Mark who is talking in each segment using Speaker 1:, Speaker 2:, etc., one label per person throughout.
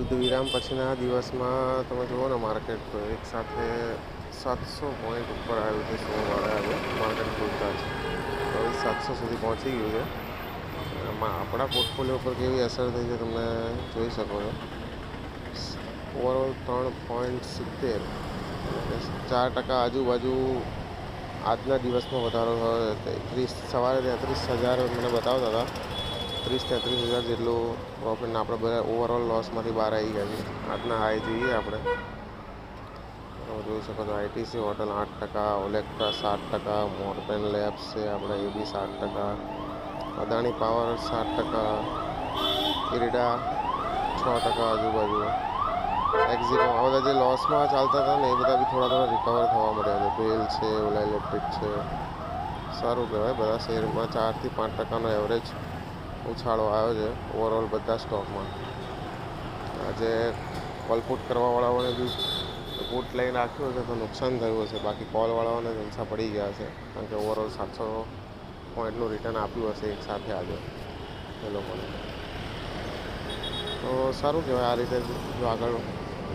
Speaker 1: યુદ્ધ વિરામ પછીના દિવસમાં તમે જુઓ ને માર્કેટ તો એક સાથે 700 પોઈન્ટ ઉપર આવ્યું છે. સોમવારે આજે માર્કેટ ખુલતા છે તો 700 સુધી પહોંચી ગયું છે. એમાં આપણા પોર્ટફોલિયો પર કેવી અસર થઈ છે તમે જોઈ શકો છો. ઓવરઓલ 3.70 4% આજુબાજુ આજના દિવસમાં વધારો થયો. સવારે 33,000 મને બતાવતા હતા. 33,000 જેટલું પ્રોફિટને આપણે બધા ઓવરઓલ લોસમાંથી બહાર આવી ગયા છે. આજના હાઈ જોઈએ આપણે જોઈ શકો છો. આઈટીસી હોટલ 8%, ઓલેક્ટ્રા 7%, મોરપેન લેબ્સ છે આપણે એ બી 7%, અદાણી પાવર 7%, ઇરડા 6% આજુબાજુ, એક્ઝિટ આ બધા જે લોસમાં ચાલતા હતા ને એ બધા બી થોડા રિકવર થવા મળ્યા છે. બેલ છે, ઓલા ઇલેક્ટ્રિક છે. સારું કહેવાય. બધા શેરમાં 4થી 5%નો એવરેજ ઉછાળો આવ્યો છે ઓવરઓલ બધા સ્ટોકમાં. આજે કોલ પુટ કરવાવાળાઓને બી પુટ લઈ નાખ્યું છે તો નુકસાન થયું હશે. બાકી કોલવાળાઓને જલસા પડી ગયા છે કારણ કે ઓવરઓલ 700 પોઈન્ટનું રિટર્ન આપ્યું હશે એક સાથે આજે એ લોકોને. તો સારું કહેવાય. આ રીતે જો આગળ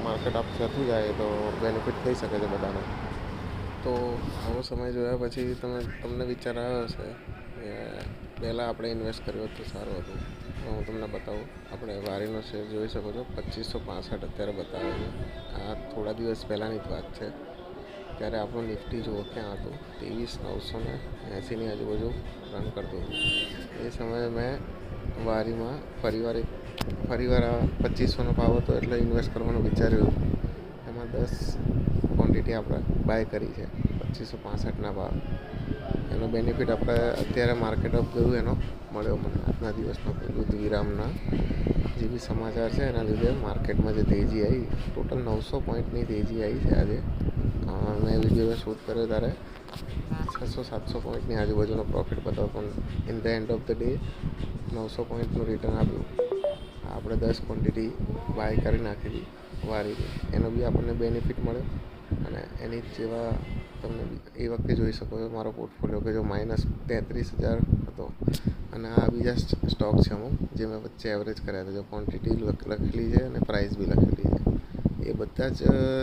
Speaker 1: માર્કેટ અપ થતું જાય તો બેનિફિટ થઈ શકે છે બધાને. તો આવો સમય જોયા પછી તમને વિચાર આવ્યો હશે કે પહેલાં આપણે ઇન્વેસ્ટ કર્યો તો સારું હતું. હું તમને બતાવું. આપણે વારીનો શેર જોઈ શકો છો. 2565 અત્યારે બતાવે છે. આ થોડા દિવસ પહેલાંની જ વાત છે. ત્યારે આપણું નિફ્ટી જુઓ ક્યાં હતું, 23,980ની આજુબાજુ રન કરતું હતું. એ સમયે મેં વારીમાં ફરીવાર આ 2500નો ભાવ હતો એટલે ઇન્વેસ્ટ કરવાનું વિચાર્યું. એમાં 10 ક્વોન્ટિટી આપણે બાય કરી છે 2565ના ભાવ. એનો બેનિફિટ આપણે અત્યારે માર્કેટ અપ ગયું એનો મળ્યો મને આજના દિવસમાં. યુદ્ધ વિરામના જે બી સમાચાર છે એના લીધે માર્કેટમાં જે તેજી આવી, ટોટલ 900 પોઈન્ટની તેજી આવી છે આજે. મેં વિડીયો શૂટ કર્યો ત્યારે 600-700 પોઈન્ટની આજુબાજુનો પ્રોફિટ બતાવો, પણ in the end of the day 900 પોઈન્ટનું રિટર્ન આપ્યું. આપણે 10 ક્વોન્ટિટી બાય કરી નાખી હતી વારીની. એનો બી આપણને બેનિફિટ મળ્યો. અને એની જેવા તમને એ વખતે જોઈ શકો છો મારો પોર્ટફોલિયો કે જો -33,000 હતો. અને આ બીજા સ્ટોક છે અમુક જે મેં વચ્ચે એવરેજ કર્યા હતા. જો ક્વોન્ટિટી લખેલી છે અને પ્રાઇસ બી લખેલી છે. એ બધા જ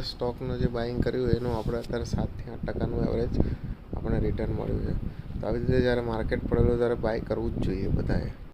Speaker 1: સ્ટોકનું જે બાઇંગ કર્યું એનું આપણે અત્યારે 7થી 8%નું એવરેજ આપણને રિટર્ન મળ્યું છે. તો આવી રીતે જ્યારે માર્કેટ પડેલું ત્યારે બાય કરવું જ જોઈએ બધાએ.